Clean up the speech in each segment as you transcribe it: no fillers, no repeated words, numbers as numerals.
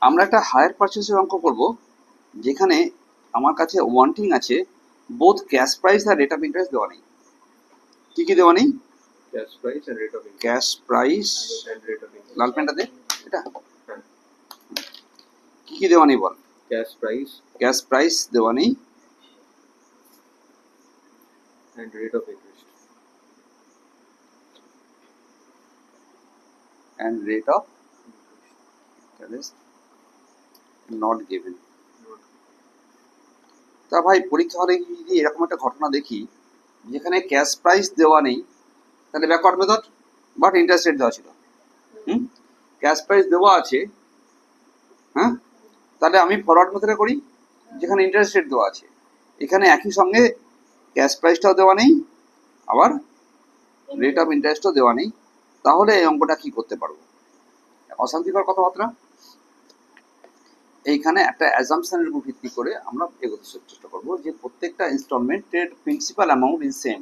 আমরা একটা হায়ার পারচেসের অঙ্ক করব, যেখানে আমার কাছে ওয়ান্টিং আছে বোথ ক্যাশ প্রাইস আর রেট অফ ইন্টারেস্ট দেওয়া নেই। কি কি দেওয়া নেই? Cash price and rate of interest. Cash price and rate of interest. লাল পেনটা দে এটা। কি কি দেওয়া নেই বল? ক্যাশ প্রাইস দেওয়া নেই and rate of interest. and rate of interest not given. তা ভাই পরীক্ষা হলে যদি এরকম একটা ঘটনা দেখি যেখানে ক্যাশ প্রাইস দেওয়া নেই, তাহলে backward method but interest rate দেওয়া ছিল। ক্যাশ প্রাইস দেওয়া আছে, হ্যাঁ, তাহলে আমি ফরওয়ার্ড মেথডে করি যেখানে ইন্টারেস্ট রেট দেওয়া আছে। এখানে একই সঙ্গে ক্যাশ প্রাইসটাও দেওয়া নেই, আবার রেট অফ ইন্টারেস্টও দেওয়া নেই, তাহলে এই অঙ্কটা কি করতে পারবো? অশান্তিকর কথাবার্তা। এইখানে একটা অ্যাজাম্পশনের উপর ভিত্তি করে আমরা এগোতে চেষ্টা করবো যে প্রত্যেকটা ইনস্টলমেন্টের প্রিন্সিপাল অ্যামাউন্ট ইজ সেম।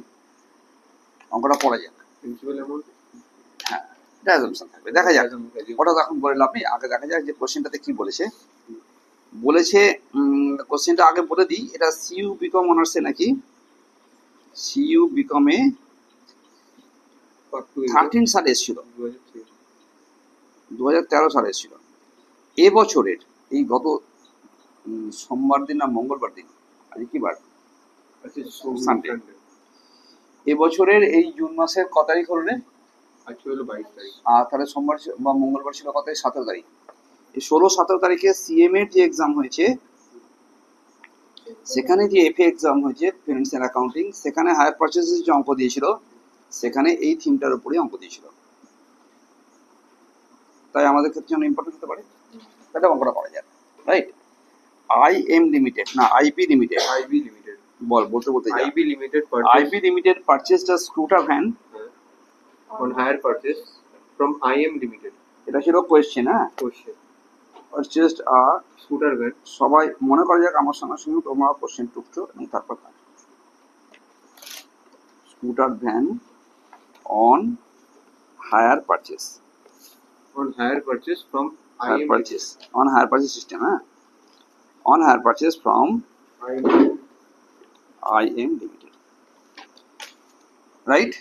অঙ্কটা পড়া যাক। প্রিন্সিপাল অ্যামাউন্ট, হ্যাঁ, এটা অ্যাজাম্পশন থাকবে, দেখা যাক। ওটা এখন বলে লাভ নেই, আগে দেখা যাক যে কোশ্চেনটাতে কি বলেছে। কোশ্চেনটা আগে বলে দিই, এটা সিইউ বিকম অনার্সে নাকি সিইউ বিকমে 13 সালে এসেছিল, 2013 সালে এসেছিল। এবছরের এই গত সোমবার দিন না মঙ্গলবার দিন, আজকে কি বার? সানডে। এবছরের এই জুন মাসের ক তারিখ হলো রে? আজকে হলো 22 তারিখ। আর তাহলে সোমবার বা মঙ্গলবার ছিল কত? 17 তারিখ। এই 16-17 তারিখে সিএম এর যে এক্সাম হয়েছে, সেখানে যে এফএ এক্সাম হয়েছে ফিনান্সিয়াল অ্যাকাউন্টিং, সেখানে হায়ার পারচেসের যে অঙ্ক দিয়েছিল, সেখানে এই থিমটার উপরে অঙ্ক দিয়েছিল। তাই আমাদের ক্ষেত্রে জন্য ইম্পর্টেন্ট হতে পারে। তাহলে অঙ্কটা করা যায়, রাইট? আইএম লিমিটেড না আইবি লিমিটেড? IB limited. বলতে IB limited IB limited purchased a scooter van on hire purchase from IM Limited. এটা ছিল কোয়েশ্চেন। হ্যাঁ, question purchased a scooter van. সবাই মনে করা যাক আমার সঙ্গে সঙ্গে তোমরা কোশ্চেন টুকছো এবং তারপর scooter van on hire purchase. On hire purchase from hire IM purchase on hire purchase system. হ্যাঁ, on hire purchase from IM limited, right?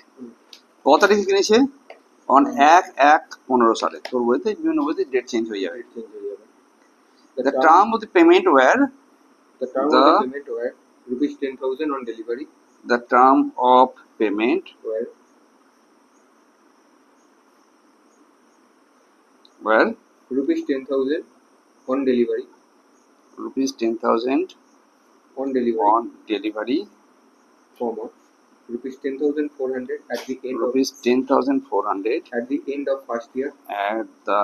কত তারিখে কিনেছে? অন 1/1/15 সালে। তোর বইতে বিভিন্ন বইতে ডেট চেঞ্জ হয়ে যাবে। The term of the payment were the term of the payment were rupees 10,000 on delivery. The term of payment were rupees 10,000 on delivery. Rupees 10,000 on delivery. On delivery. Comma rupees 10,400 at the end rupees 10,400 at the end of first year. At the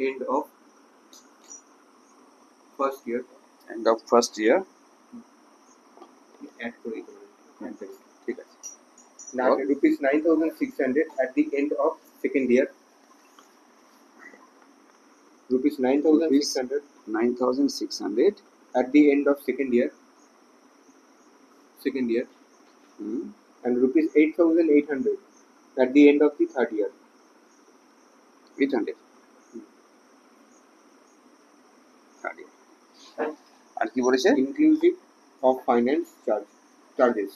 end of first year. End of first year. Add করি ঠিক আছে। Now rupees 9,600 at the end of second year. Rupees 9,600 at the end of second year. And rupees 8,800 at the end of the third year. 800 third year. আর কি বলেছে? Inclusive of finance charges.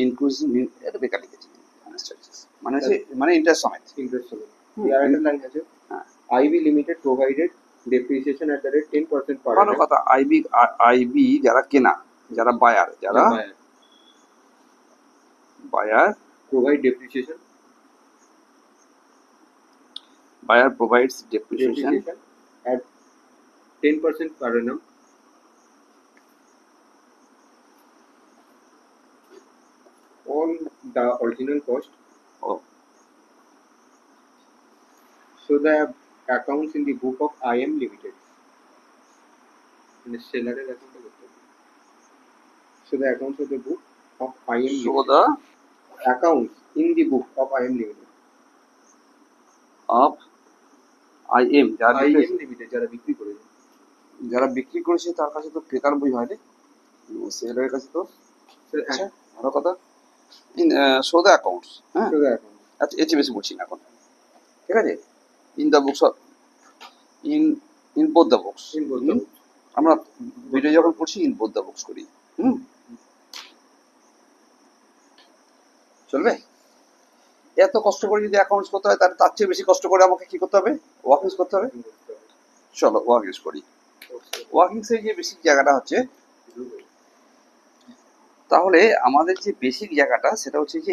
Inclusive এটা বেকার লিখেছে, finance charges মানে interest সমেত। ইয়ার একটা line আছে, IB Limited provided depreciation at the rate 10% per annum. ভালো কথা। আইবি যারা কেনা, যারা buyer, provide depreciation. Buyer provides depreciation at 10% per annum on the original cost. So the accounts in the book of IM Limited. Seller account. So the accounts of the book of IM Limited. So the accounts in the book of IM Limited. Of IM Limited যারা বিক্রি করেছে, তার কাছে তো ক্রেতার বই হয় রে, সেলারের কাছে তো। আচ্ছা, ভালো কথা। Show the accounts. হ্যাঁ, আচ্ছা, এর চেয়ে বেশি বলছি না এখন, ঠিক আছে? In the books of both the books. In both the books. আমরা ভিডিও যখন করছি ইন বোথ দ্য বুকস করি। চলবে? এত কষ্ট করে যদি অ্যাকাউন্টস করতে হয় তাহলে তার চেয়ে বেশি কষ্ট করে আমাকে কি করতে হবে? ওয়ার্কিংস করতে হবে। In both the books. চলো ওয়ার্কিংস করি। ওয়ার্কিংসের যে বেসিক জায়গাটা হচ্ছে, তাহলে আমাদের যে বেসিক জায়গাটা সেটা হচ্ছে যে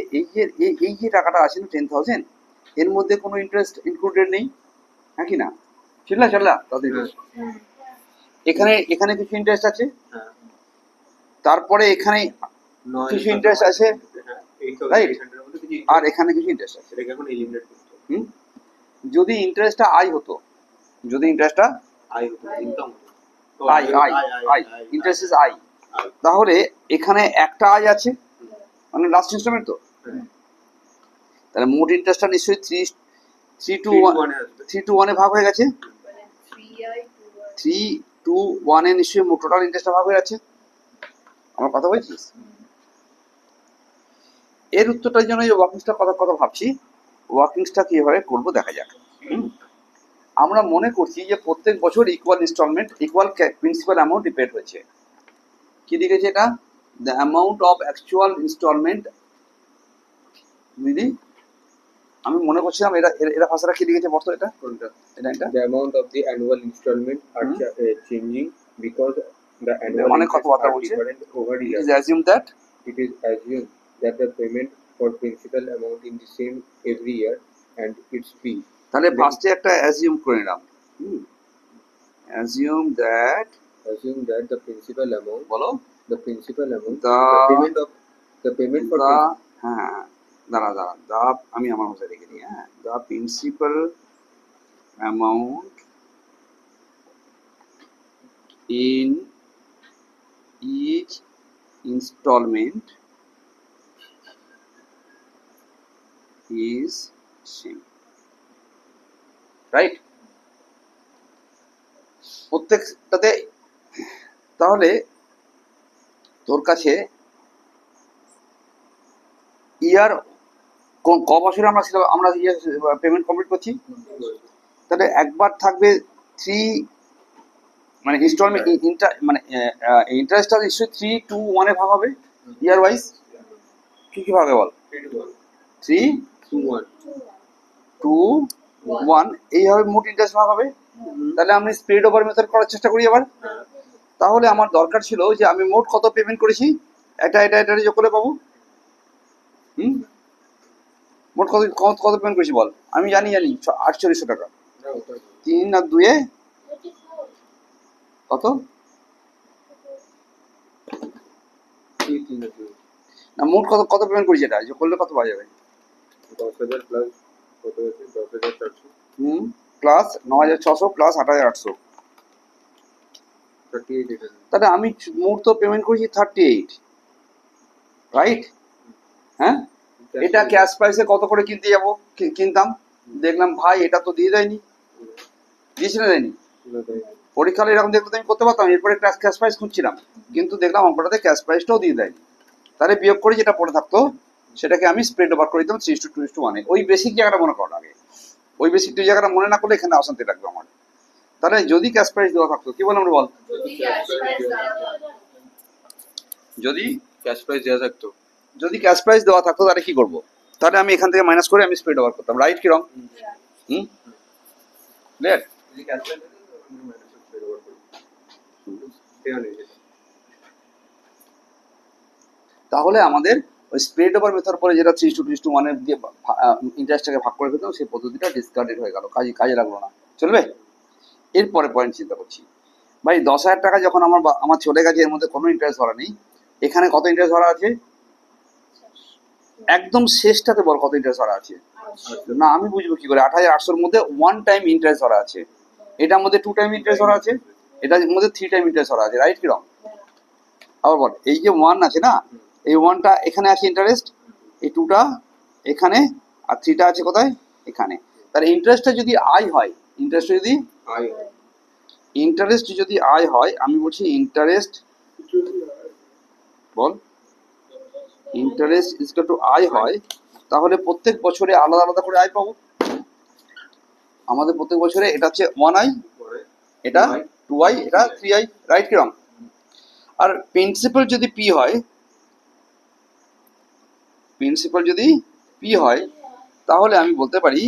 এই যে টাকাটা আছে না 10,000, এর মধ্যে কোনো ইন্টারেস্ট ইনক্লুডেড নেই, হ্যাঁ কি না? চললা তাদের হ্যাঁ। এখানে এখানে কিছু ইন্টারেস্ট আছে, হ্যাঁ। তারপরে এখানে কিছু interest আছে, হ্যাঁ, right? 8,800 এর মধ্যে কিছু আর এখানে কিছু ইন্টারেস্ট আছে। সেটাকে এখন এলিমিনেট করতে হবে। হুম? যদি ইন্টারেস্টটা আই হতো, যদি ইন্টারেস্টটা আয় হতো, ইনকাম হতো। তো আই ইন্টারেস্ট ইজ আই, তাহলে এখানে একটা আই আছে, মানে লাস্ট ইনস্টলমেন্ট তো, হ্যাঁ। তাহলে মোট ইন্টারেস্টটা নিশ্চয়ই 3 to 1 আসবে। 3 to 1 এ ভাগ হয়ে গেছে। 3 to 1 এ নিশ্চয়ই মোট টোটাল ইন্টারেস্টটা ভাগ হয়ে গেছে। আমার কথা বলছিস? এর উত্তরটার জন্য যে ওয়ার্কিংসটা কথা ভাবছি, ওয়ার্কিংসটা কিভাবে করবো দেখা যাক। আমরা মনে করছি যে প্রত্যেক বছর equal instalment, equal principal amount repaid হয়েছে। কি লিখেছে এটা? The amount of actual instalment, বুঝলি? আমি মনে করছিলাম এরা ভাষাটা কি লিখেছে বর্ত এটা? কোনটা? এটা The amount of the annual installment are changing because the annual অনেক interests কথাবার্তা are বলছে। different over It years. is assumed that It is assumed that the payment for principal amount in the same every year and its fee. তাহলে ফার্স্টে একটা assume করে নিলাম। Assume that, Assume that the principal amount, বলো, the principal amount, The- the payment for দা, হ্যাঁ দাঁড়া দা, আমি আমার ভাষায় লিখে দিই, হ্যাঁ, the principal amount in each instalment is same, right? প্রত্যেকটাতে, তাহলে তোর কাছে ইয়ার ক বছরে আমরা পেমেন্ট কমপ্লিট করছি, তাহলে একবার থাকবে 3, মানে ইনস্টলমেন্ট মানে ইন্টারেস্টটা নিশ্চয়ই 3 to 1 এ ভাগ হবে ইয়ার ওয়াইজ। কি ভাগ হবে বল? 3 to 1 এইভাবে মোট ইন্টারেস্ট ভাগ হবে। তাহলে আমি স্প্রেড ওভার মেথড করার চেষ্টা করি এবার। তাহলে আমার দরকার ছিল যে আমি মোট কত পেমেন্ট করেছি, এটা যোগ করে পাবো। মোট কত পেমেন্ট করেছি বল? আমি জানি 4800 টাকা। 3 আর 2 এ কত? না, মোট কত পেমেন্ট করেছি, এটা যোগ করলে কত পাওয়া যাবে? 10,000 প্লাস কত হচ্ছে? 10,400 প্লাস 9,600 প্লাস 8,800, 38,800। তাহলে আমি মোট তো পেমেন্ট করেছি 38, রাইট? হ্যাঁ, এটা ক্যাশ প্রাইসে কত করে কিনতাম, দেখলাম ভাই এটা তো দিয়ে দেয়নি, দিয়েছি না দেয়নি? পরীক্ষা হলে এরকম দেখলে তো আমি করতে পারতাম, এরপরে ক্যাশ প্রাইস খুঁজছিলাম, কিন্তু দেখলাম অঙ্কটাতে ক্যাশ প্রাইসটাও দিয়ে দেয়নি। তাহলে বিয়োগ করে যেটা পড়ে থাকতো সেটাকে আমি স্প্রেড ওভার করে দিতাম 3:2:1 এ। ওই বেসিক জায়গাটা মনে করো আগে, ওই বেসিক জায়গাটা মনে না করলে এখানে অশান্তি লাগবে আমার। তাহলে যদি ক্যাশ প্রাইস দেওয়া থাকতো, কি বললাম বল? যদি ক্যাশ প্রাইস দেওয়া থাকতো, যদি ক্যাশ প্রাইস দেওয়া থাকতো তাহলে কি করবো? তাহলে আমি এখান থেকে মাইনাস করে আমি স্প্রেড ওভার করতাম, রাইট? কি রং? ক্লিয়ার? যদি ক্যাশ প্রাইস দিত আমি মাইনাস স্প্রেড ওভার করি। দেওয়া নেই যেটা। তাহলে আমাদের ওই স্প্রেড ওভার মেথড পরে যেটা 3:1 এর দিয়ে ইন্টারেস্টটাকে ভাগ করে ফেলতাম, সেই পদ্ধতিটা ডিসকার্ডেড হয়ে গেল, কাজে লাগলো না। চলবে? এরপরে পয়েন্ট চিন্তা করছি, ভাই 10,000 টাকা যখন আমার চলে গেছে, এর মধ্যে কোনো ইন্টারেস্ট ধরা নেই, এখানে কত ইন্টারেস্ট ধরা আছে? একদম শেষটাতে বল কত ইন্টারেস্ট ধরা আছে? না, আমি বুঝবো কি করে? 8,800 মধ্যে 1 টাইম ইন্টারেস্ট ধরা আছে, এটার মধ্যে 2 টাইম ইন্টারেস্ট ধরা আছে, এটার মধ্যে 3 টাইম ইন্টারেস্ট ধরা আছে, রাইট? কি রং? আবার বল, এই যে 1 আছে না, এই 1টা এখানে আছে ইন্টারেস্ট, এই 2টা এখানে, আর 3টা আছে কোথায়? এখানে। তাহলে ইন্টারেস্টটা যদি আই হয়, ইন্টারেস্ট যদি আই হয়, আমি বলছি interest, ball, interest equal to I হয়, তাহলে প্রত্যেক বছরে আলাদা আলাদা করে আই পাবো। আমাদের প্রত্যেক বছরে এটা হচ্ছে 1i, এটা 2i, এটা 3i, রাইট কি রং? আর প্রিন্সিপাল যদি p হয়, প্রিন্সিপাল যদি p হয়, তাহলে আমি বলতে পারি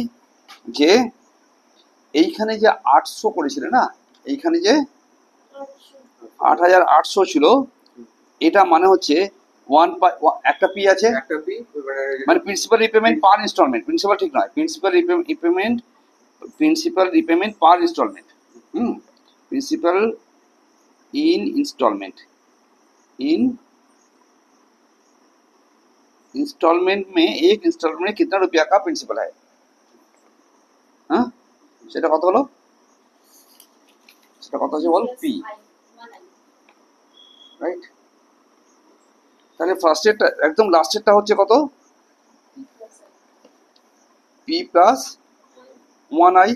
যে এইখানে যে 800 করেছিল না, এইখানে যে 8800 ছিল, এটা মানে হচ্ছে একটা p আছে, একটা পি মানে প্রিন্সিপাল রিপেমেন্ট পার ইনস্টলমেন্ট, প্রিন্সিপাল ঠিক নয়, প্রিন্সিপাল রিপেমেন্ট পার ইনস্টলমেন্ট, प्रिंसिपल इन इंस्टॉलमेंट में एक इंस्टॉलमेंट में कितना रुपया का प्रिंसिपल है, हाँ সেটা কত হলো, সেটা কত আছে বল, p, রাইট? তাহলে ফার্স্ট এরটা একদম লাস্টেরটা হচ্ছে কত, p প্লাস 1i,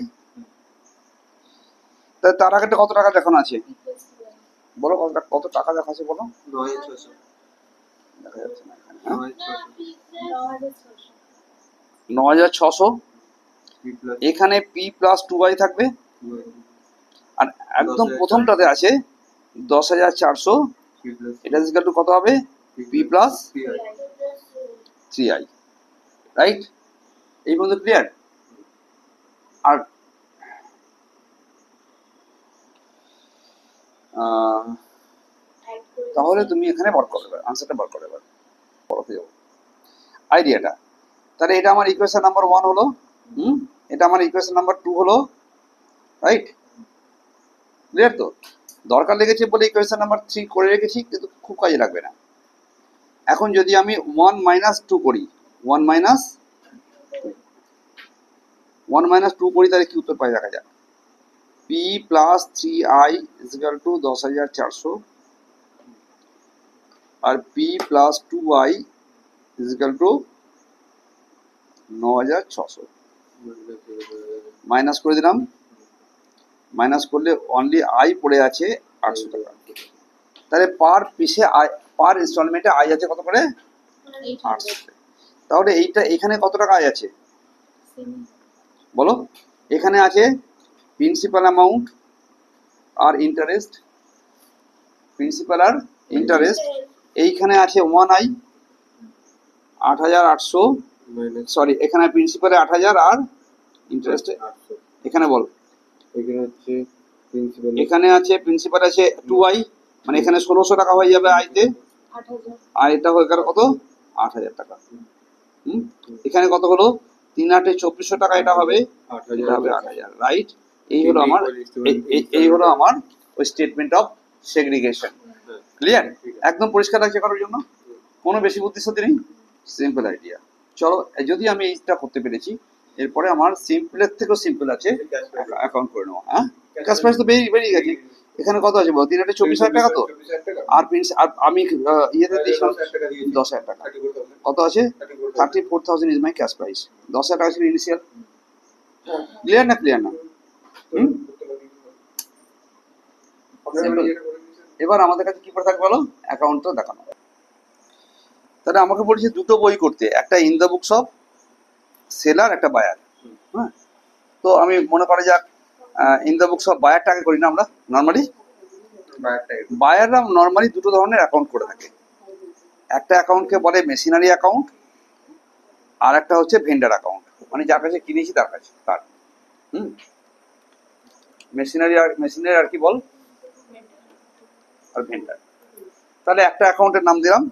তার আগেটা কত টাকা দেখানো আছে বলো, কত টাকা দেখা আছে বলো, 9600 দেখা যাচ্ছে না এখানে, 9600, এখানে p প্লাস 2i থাকবে, আর একদম প্রথমটাতে আছে 10400, এটা ইকুয়াল টু কত হবে, p প্লাস 3i, রাইট? এই পর্যন্ত ক্লিয়ার? আর তাহলে তুমি এখানে বার করে দেবে, আনসারটা বার করে দেবে, পড়াতে যাবো আইডিয়াটা। তাহলে এটা আমার ইকুয়েশন নাম্বার 1 হলো, এটা আমার ইকুয়েশন নাম্বার 2 হলো, রাইট? ক্লিয়ার তো? দরকার লেগেছে বলে ইকুয়েশন নাম্বার 3 করে রেখেছি, কিন্তু খুব কাজে লাগবে না। এখন যদি আমি 1 - 2 করি, 1 - 2 করি, তাহলে কি উত্তর পাই দেখা যাক। p plus 3i equal to 10400, আর p plus 2i equal to 9600, minus করে দিলাম, মাইনাস করলে অনলি i পড়ে আছে 800 টাকা। তাহলে পার পিসে পার ইনস্টলমেন্টে আই আছে কত করে, 800। তাহলে এইটা এখানে কত টাকা আয় আছে বলো, এখানে আছে প্রিন্সিপাল অ্যামাউন্ট আর ইন্টারেস্ট, প্রিন্সিপাল আর ইন্টারেস্ট, এইখানে আছে 1i 8800, সরি এখানে প্রিন্সিপালে 8000 আর ইন্টারেস্টে এখানে বল, এখানে হচ্ছে প্রিন্সিপাল, এখানে আছে প্রিন্সিপাল আছে 2i, মানে এখানে 1600 টাকা হয়ে যাবে আইতে, আর এটা হয়ে গেল কত 8000 টাকা। এখানে কত হলো 3 8 2400 টাকা, এটা হবে 8000, রাইট? এই হলো আমার ওই স্টেটমেন্ট অফ সেগ্রিগেশন। ক্লিয়ার? একদম পরিষ্কার লাগছে কারোর জন্য? কোনো বেশি বুদ্ধিশুদ্ধি নেই, সিম্পল আইডিয়া। চলো, যদি আমি এইটা করতে পেরেছি, এরপরে আমার সিম্পলের থেকেও সিম্পল আছে, অ্যাকাউন্ট করে নেওয়া। হ্যাঁ, ক্যাশ প্রাইস তো বেরিয়ে গেছে। এখানে কত আছে বল, 3 8 24,000 টাকা তো, আর আমি ইয়েতে দিয়েছিলাম 10,000 টাকা, কত আছে 34,000 ইজ মাই ক্যাশ প্রাইস। 10,000 টাকা ছিল ইনিশিয়াল। ক্লিয়ার না? ক্লিয়ার না? এবার আমাদের কাছে কি করে থাকবে বলো, অ্যাকাউন্ট তো দেখানো। তাহলে আমাকে বলেছে দুটো বই করতে, একটা in the books of seller, একটা বায়ার। হ্যাঁ, তো আমি মনে করা যাক ইন দ্য বুকস অফ বায়ারটাকে করি না আমরা নর্মালি। বায়াররা নর্মালি দুটো ধরনের অ্যাকাউন্ট করে থাকে, একটা অ্যাকাউন্টকে বলে মেশিনারি অ্যাকাউন্ট, আর একটা হচ্ছে ভেন্ডার অ্যাকাউন্ট, মানে যার কাছে কিনেছি তার কাছে তার। মেশিনারি আর কি বল, আর ভেন্ডার। তাহলে একটা অ্যাকাউন্টের নাম দিলাম,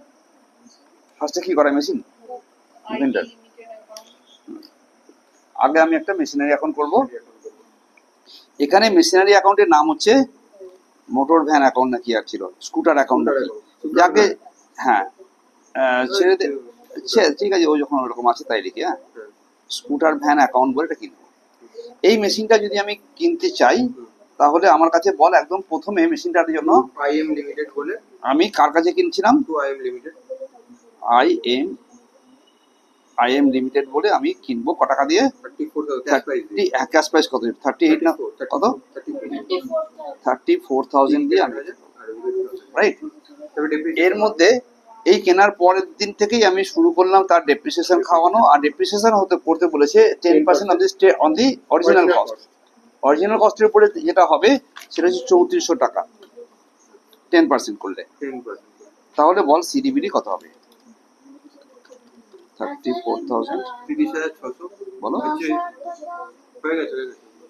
ফার্স্টে কি করে মেশিন, ভেন্ডার। আগে আমি একটা মেশিনারি অ্যাকাউন্ট করব। এখানে মেশিনারি অ্যাকাউন্টের নাম হচ্ছে মোটর ভ্যান অ্যাকাউন্ট নাকি আর ছিল, স্কুটার অ্যাকাউন্ট নাকি, যাকে হ্যাঁ ছেড়ে দে, ঠিক আছে, ওই যখন ওরকম আছে তাই লিখি। হ্যাঁ, স্কুটার ভ্যান অ্যাকাউন্ট বলে এটা কিনবো। এই মেশিনটা যদি আমি কিনতে চাই, তাহলে আমার কাছে বল একদম প্রথমে মেশিনটার জন্য আইএম লিমিটেড বলে আমি কার কাছে কিনছিলাম, আইএম লিমিটেড, আইএম লিমিটেড বলে আমি কিনবো। ক টাকা দিয়ে, 34,000 ক্যাশ প্রাইস কত, 38 না কত, 34,000 দিয়ে আমি, রাইট? এর মধ্যে এই কেনার পরের দিন থেকেই আমি শুরু করলাম তার ডেপ্রিসিয়েশন খাওয়ানো, আর ডেপ্রিসিয়েশন করতে বলেছে 10% on the original cost. Original কস্টের উপরে যেটা হবে সেটা হচ্ছে 3400 টাকা 10% করলে। 10%। তাহলে বল সিডিবিডি কত হবে? 34,000 30,600 বলো। হচ্ছে হয়ে গেছে।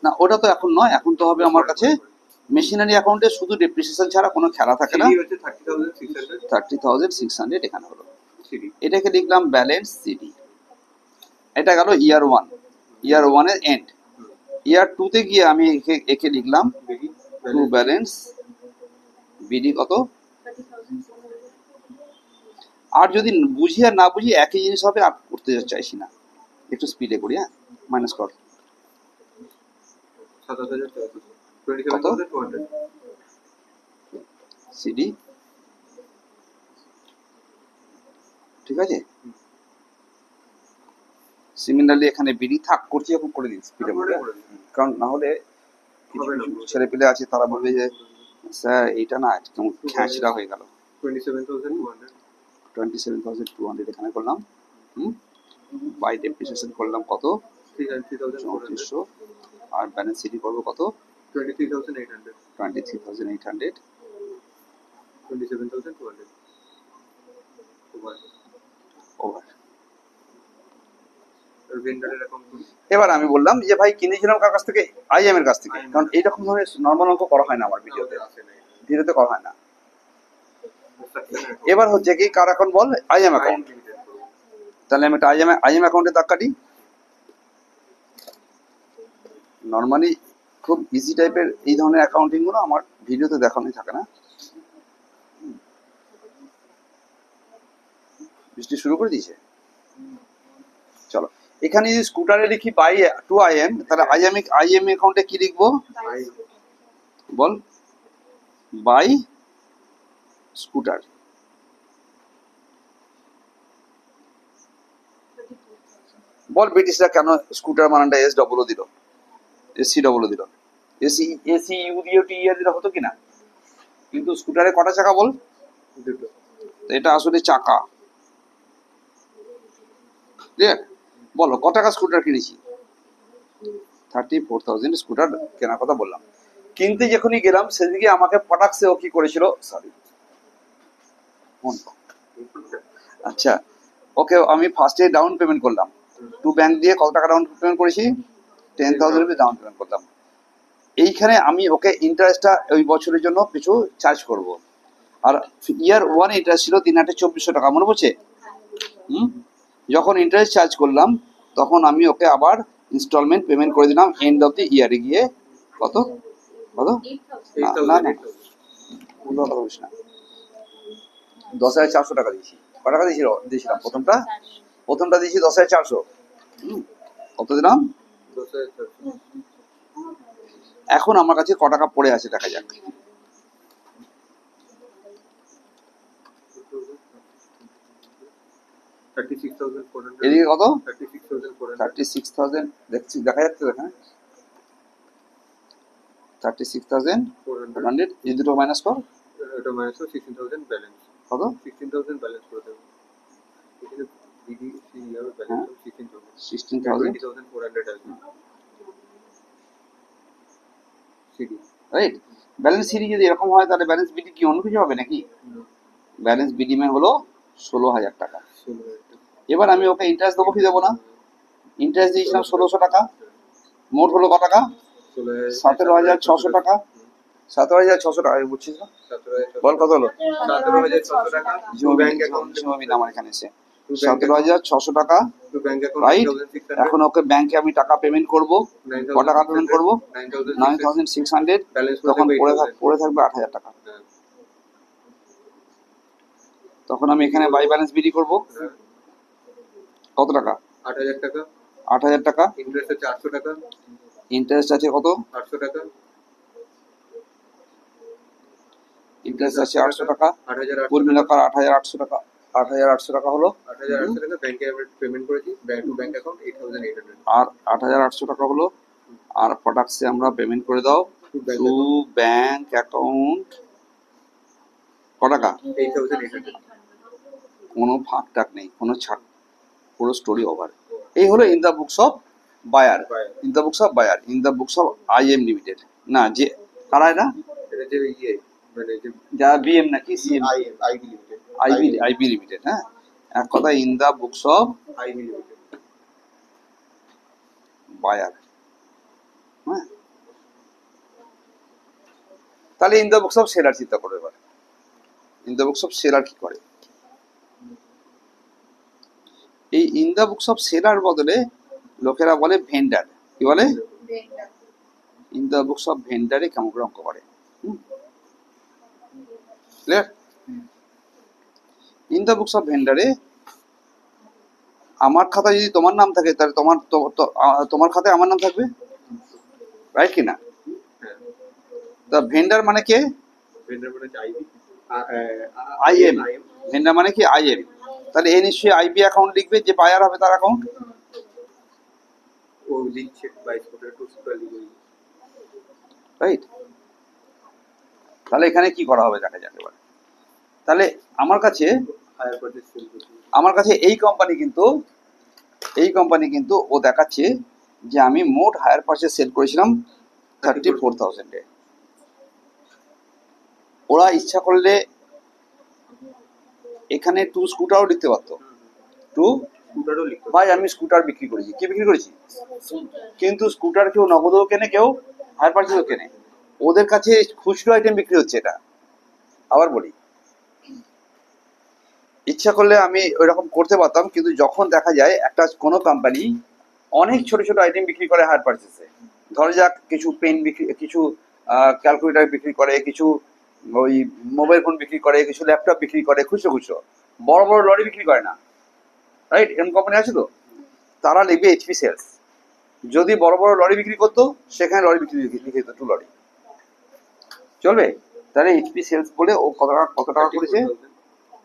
না ওটা তো এখন নয়, এখন তো হবে আমার কাছে মেশিনারি অ্যাকাউন্টে শুধু ডেপ্রিসিয়েশন ছাড়া কোনো খেলা থাকে না। সিডি হচ্ছে 30,600 30,600 এখানে হলো। সিডি। এটাকে লিখলাম ব্যালেন্স সিডি। এটা গেল ইয়ার 1, ইয়ার 1 এর এন্ড। ইয়ার 2 তে গিয়ে আমি একে লিখলাম দেখি টু ব্যালেন্স বিডি কত। আর যদি বুঝি আর না বুঝি একই জিনিস হবে, আর করতে চাইছি না, একটু স্পিডে করি। হ্যাঁ, মাইনাস কর 27,400 27,200 সিডি। ঠিক আছে, সিমিলারলি এখানে বিডি থাক করছি, এখন করে দিন স্পিডে বলে, কারণ না হলে ছেলে পেলে আছে তারা বলবে যে স্যার এইটা না কেমন খ্যাঁচড়া হয়ে গেল। 27,200 27,200 এখানে করলাম। বাই ডেপ্রিসিয়েশন করলাম কত? 3400। আর ব্যালেন্স সিডি করবো কত? 23,800 23,800। 27,200 ওভার। ভেন্ডারের অ্যাকাউন্ট এবার আমি বললাম যে ভাই কিনেছিলাম কার কাছ থেকে? আইএম এর কাছ থেকে, কারণ এইরকম ধরনের নর্মাল অঙ্ক করা হয় না আমার ভিডিওতে করা হয় না। এবার হচ্ছে কি কার অ্যাকাউন্ট বল? IM account. তাহলে আমি একটা আইএম অ্যাকাউন্টে দাগ কাটি। নর্মালি খুব ইজি টাইপের এই ধরনের অ্যাকাউন্টিং গুলো আমার ভিডিওতে দেখানোই থাকে না। বৃষ্টি শুরু করে দিয়েছে। চলো, এখানে যদি স্কুটারে লিখি বাই টু আইএম, তাহলে আইএম অ্যাকাউন্টে কি লিখবো বল? By scooter. বল ব্রিটিশরা কেন স্কুটার মানানটা এস ডবল দিল, এসি ডবল দিল? এসি ইউ দিয়ে টি ইয়ে দিলে হতো কিনা? কিন্তু স্কুটারে কটা চাকা বল? দুটো। এটা আসলে চাকা। বলো কত টাকা স্কুটার কিনেছি? 34,000 স্কুটার কেনার কথা বললাম। কিনতে যখনই গেলাম সেদিকে আমাকে পটাক্সে ও কি করেছিল, সরি আচ্ছা, ওকে আমি ফার্স্টে ডাউন পেমেন্ট করলাম। টু ব্যাংক দিয়ে কত টাকা ডাউন পেমেন্ট করেছি? 10,000 রুপিস ডাউন পেমেন্ট করলাম। এইখানে আমি ওকে ইন্টারেস্টটা ওই বছরের জন্য কিছু চার্জ করব। আর ইয়ার 1 ইন্টারেস্ট ছিল 3,2400 টাকা, মনে পড়ছে? যখন ইন্টারেস্ট চার্জ করলাম তখন আমি ওকে আবার ইনস্টলমেন্ট পেমেন্ট করে দিলাম এন্ড অফ দি ইয়ারে গিয়ে। কত কত? না না ভুল কথা বলিস না, 10,400 টাকা দিয়েছি। কত টাকা দিয়েছিলাম? প্রথমটা দিয়েছি 10,400। কত দিলাম? 10,400। এখন আমার কাছে ক টাকা পড়ে আছে দেখা যাক। এদিকে কত? 36,000 দেখছি, দেখা যাচ্ছে এখানে 36,400। এই দুটো মাইনাস কর। এটা মাইনাস 16,000 ব্যালেন্স। কত? 16,000 ব্যালেন্স করে দেবো। এখানে বিডিসি ইয়ার ব্যালেন্স 16,000। 16,400 আসবে। CD right. ব্যালেন্স সিডি যদি এরকম হয় তাহলে ব্যালেন্স বিডি কি অন্য কিছু হবে নাকি? ব্যালেন্স বিডি মানে হলো 16,000 টাকা। এবার আমি ওকে ইন্টারেস্ট দেবো কি দেবো না? ইন্টারেস্ট দিয়েছিলাম 1,600 টাকা। মোট হলো কত টাকা? 17,600 টাকা। 17,600 টাকা বুঝছিস না? বল কত হলো? 17,600 টাকা। ব্যাংক অ্যাকাউন্ট আমার এখানে এসে 17,600 টাকা। রাইট। এখন ওকে ব্যাংকে আমি টাকা পেমেন্ট করব। কত টাকা পেমেন্ট করব? 9,600। তখন পড়ে থাকবে 8,000 টাকা। তখন আমি এখানে বাই ব্যালেন্স বিডি করব। কত টাকা? 8,000 টাকা। 8,000 টাকা। ইন্টারেস্ট আছে 800 টাকা। ইন্টারেস্ট আছে কত? 800 টাকা। ইন্টারেস্ট আছে 800 টাকা। কুল মিলাকার 8,800 টাকা। 8,800 টাকা হলো। 8,800 টাকা ব্যাংকে আমি পেমেন্ট করেছি। Bank to bank account 8,800। আর 8,800 টাকা হলো। আর প্রোডাক্টসে আমরা পেমেন্ট করে দাও টু ব্যাংক অ্যাকাউন্ট। কত টাকা? 8,800। কোনো ফাঁক টাক নেই, কোনো ছাড়, পুরো স্টোরি ওভার। এই হলো in the books of buyer, Buyer. In the books of buyer, in the books of IM limited. না, যে কারা এরা? এটা যে ইয়ে মানে যে যারা বিএম নাকি CM, IB limited, IB limited. হ্যাঁ, এক কথা in the books of IB limited. Buyer. হ্যাঁ, তাহলে in the books of seller চিন্তা করবে এবার। In the books of seller কি করে? এই in the books of seller বদলে লোকেরা বলে ভেন্ডার। কি বলে? ইন দ্য বুকস অফ ভেন্ডারে কেমন করে অঙ্ক করে। Clear? In the books of ভেন্ডারে আমার খাতায় যদি তোমার নাম থাকে তাহলে তোমার খাতায় আমার নাম থাকবে, রাইট কি না? হ্যাঁ, তা ভেন্ডার মানে কে? ভেন্ডার মানে আইবি, আইএম। ভেন্ডার মানে কি? আইএম। তাহলে এ নিশ্চয়ই আইবি অ্যাকাউন্ট লিখবে, যে বায়ার হবে তার অ্যাকাউন্ট। ও লিখছে 22 কোটি টু লিখবে। রাইট? তাহলে এখানে কি করা হবে দেখা যাক এবার। তাহলে আমার কাছে হায়ার পারচেজ সেল করছে। এই কোম্পানি কিন্তু ও দেখাচ্ছে যে আমি মোট হায়ার পারচেজ সেল করেছিলাম 34,000-এ। ওরা ইচ্ছা করলে এখানে 2 স্কুটারও লিখতে পারতো। 2 স্কুটারও লিখতে ভাই আমি স্কুটার বিক্রি করেছি। কি বিক্রি করেছি? কিন্তু স্কুটার কেউ নগদও কেনে, কেউ হায়ার পারচেজও কেনে। ওদের কাছে খুচরো আইটেম বিক্রি হচ্ছে এটা। আবার বলি, ইচ্ছা করলে আমি ওইরকম করতে পারতাম, কিন্তু যখন দেখা যায় একটা কোনো কোম্পানি অনেক ছোট ছোট আইটেম বিক্রি করে হায়ার পারচেসে, ধরা যাক কিছু পেন বিক্রি, কিছু ক্যালকুলেটর বিক্রি করে, কিছু ওই মোবাইল ফোন বিক্রি করে, কিছু ল্যাপটপ বিক্রি করে, খুচরো খুচরো, বড় বড় লরি বিক্রি করে না, রাইট? এরকম কোম্পানি আছে তো। তারা লিখবে এইচপি সেলস। যদি বড় বড় লরি বিক্রি করতো সেখানে লরি বিক্রি লিখে দিত 2 লরি, চলবে? তাহলে এইচপি সেলস বলে ও কত টাকা করেছে?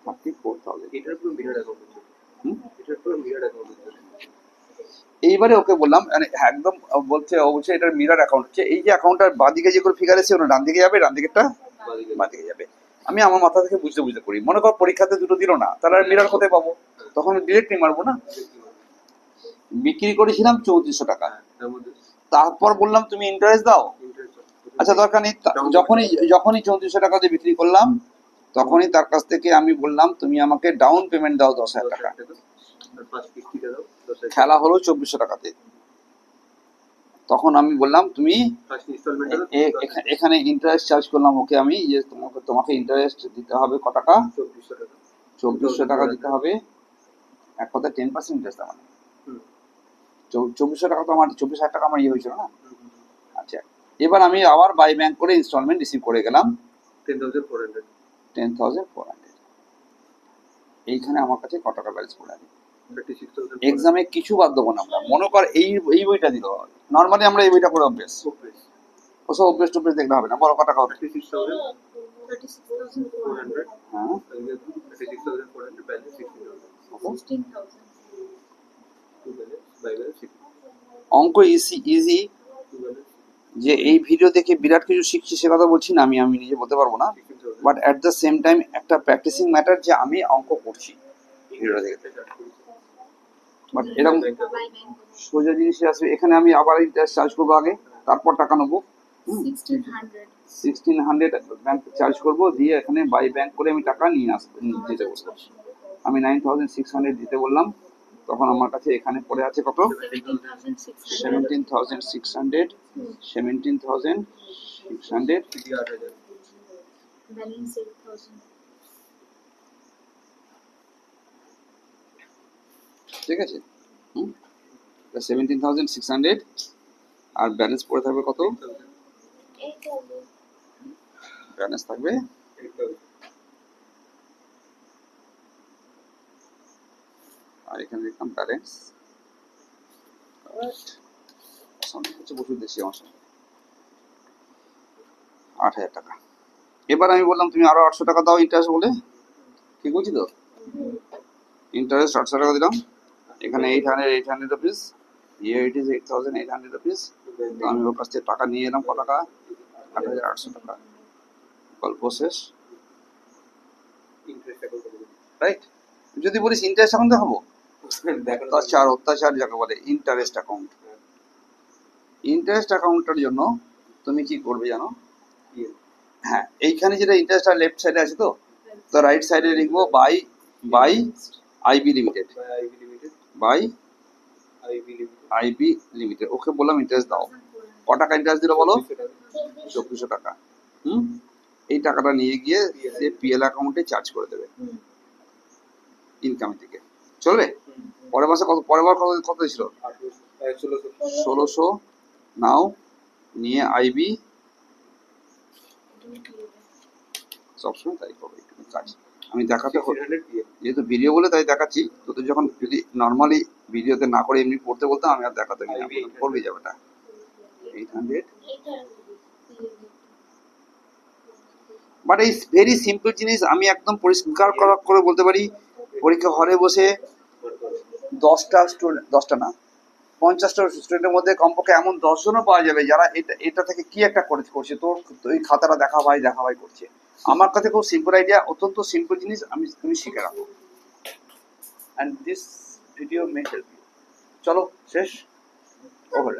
34,000। এটার পুরো মিরর অ্যাকাউন্ট হচ্ছে। এটার পুরো মিরর অ্যাকাউন্ট হচ্ছে। এইবারে ওকে বললাম, মানে একদম বলছে, ও বলছে এটার মিরর অ্যাকাউন্ট হচ্ছে। এই যে অ্যাকাউন্টটার বাঁদিকে যেগুলো ফিগার আছে ওগুলো ডান দিকে যাবে, ডান দিকেরটা বাঁদিকে যাবে। আমি আমার মাথা থেকে বুঝতে করি, মনে কর পরীক্ষাতে দুটো দিল না, তাহলে আর মিরর কোথায় পাবো? তখন ডিরেক্টলি মারবো না। বিক্রি করেছিলাম 3400 টাকা, তার মধ্যে তারপর বললাম তুমি ইন্টারেস্ট দাও। ইন্টারেস্ট আচ্ছা দরকার নেই, যখনই 3400 টাকা দিয়ে বিক্রি করলাম তখনই তার কাছ থেকে আমি বললাম তুমি আমাকে ডাউন পেমেন্ট দাও 10,000 টাকা। আর 5 কিস্তিতে দাও 10,000 খেলা হলো 2400 টাকাতে। তখন আমি বললাম তুমি ফার্স্ট ইনস্টলমেন্ট এখানে ইন্টারেস্ট চার্জ করলাম ওকে আমি, যে তোমাকে ইন্টারেস্ট দিতে হবে কত টাকা? 2400 টাকা। 2400 টাকা দিতে হবে। এক কথা 10% ইন্টারেস্ট আমার। 2400 টাকা তো আমার, 24,000 টাকা আমার ইয়ে হয়েছিল না। আচ্ছা, এবার আমি আবার বাই ব্যাংক করে ইনস্টলমেন্ট রিসিভ করে গেলাম 10,400। এইখানে আমার কাছে কত টাকা ব্যালেন্স পড়ে আছে? 36,000 এক্সামে কিছু বাদ দেবো না আমরা। মনে কর এই বইটা দিল, নর্মালি আমরা এই বইটা করে অভ্যেস, ওসব অভ্যেস টভ্যেস দেখতে হবে না। বলো কত টাকা হবে? 36,400 হ্যাঁ, 36,400 ব্যালেন্স 16,000 ব্যালেন্স অঙ্ক ইজি। যে এই ভিডিও দেখে বিরাট কিছু শিখছি সে কথা বলছি না, আমি নিজে বলতে পারবো না, but at the same time একটা প্র্যাকটিসিং ম্যাটার যে আমি অঙ্ক করছি ভিডিওটা দেখে। বাট এরকম সোজা জিনিস আসবে। এখানে আমি আবার ইন্টারেস্ট চার্জ করবো আগে, তারপর টাকা নেবো। 1600 ব্যাংক চার্জ করবো, দিয়ে এখানে বাই ব্যাংক করে আমি টাকা নিয়ে আসবো, দিতে বলবো। আমি 9,600 দিতে বললাম, তখন আমার কাছে এখানে পড়ে আছে কত? 17,600। 17,600 ঠিক আছে। 17,600 আর ব্যালেন্স পড়ে থাকবে কত? ব্যালেন্স থাকবে আর এখানে লিখলাম ব্যালেন্স। বসে দেখছি আমার সঙ্গে 8,000 টাকা। এবার আমি বললাম তুমি আরো 800 টাকা দাও ইন্টারেস্ট বলে, ঠিক বলছি তো? ইন্টারেস্ট 800 টাকা দিলাম। এখানে 800 rupees, here it is 8,800 rupees. তো আমি ওর কাছ থেকে টাকা নিয়ে এলাম, কত টাকা? 8,800 টাকা। গল্প শেষ, রাইট? যদি বলিস ইন্টারেস্ট অ্যাকাউন্ট দেখাবো, অত্যাচার যাকে বলে ইন্টারেস্ট অ্যাকাউন্ট। ইন্টারেস্ট অ্যাকাউন্টের জন্য তুমি কি করবে জানো? PL হ্যাঁ, এইখানে যেটা ইন্টারেস্ট আর লেফট সাইডে আছে, তো তো রাইট সাইডে লিখবো by by IB limited, by IB Limited, বাই IB Limited. IB limited. Okay বললাম ইন্টারেস্ট দাও। ক টাকা ইন্টারেস্ট দিল বলো? 2400 টাকা। হুম, এই টাকাটা নিয়ে গিয়ে সে পিএল অ্যাকাউন্টে চার্জ করে দেবে ইনকাম থেকে, চলবে? পরের মাসে কত, পরের বার কত ছিল? 1600 নাও নিয়ে আইবি, সবসময় তাই করবে একটু কাজ। আমি দেখাতে হবে, 1600 PL. যেহেতু ভিডিও বলে তাই দেখাচ্ছি। তোদের যখন যদি নর্মালি ভিডিওতে না করে এমনি পড়তে বলতাম, আমি আর দেখাতে গেলাম, করবি যাবে না। 800, বাট এই ভেরি সিম্পল জিনিস আমি একদম পরিষ্কার করে বলতে পারি। পরীক্ষা হলে বসে 10টা স্টুডেন্ট, 10টা না 50টা স্টুডেন্টের মধ্যে কমপক্ষে এমন 10 জনও পাওয়া যাবে যারা এটা থেকে কি একটা করছে, তোর ওই খাতাটা দেখা ভাই করছে। আমার কাছে খুব সিম্পল আইডিয়া, অত্যন্ত সিম্পল জিনিস তুমি শিখে রাখো। And this video may help you. চলো শেষ, ওভার।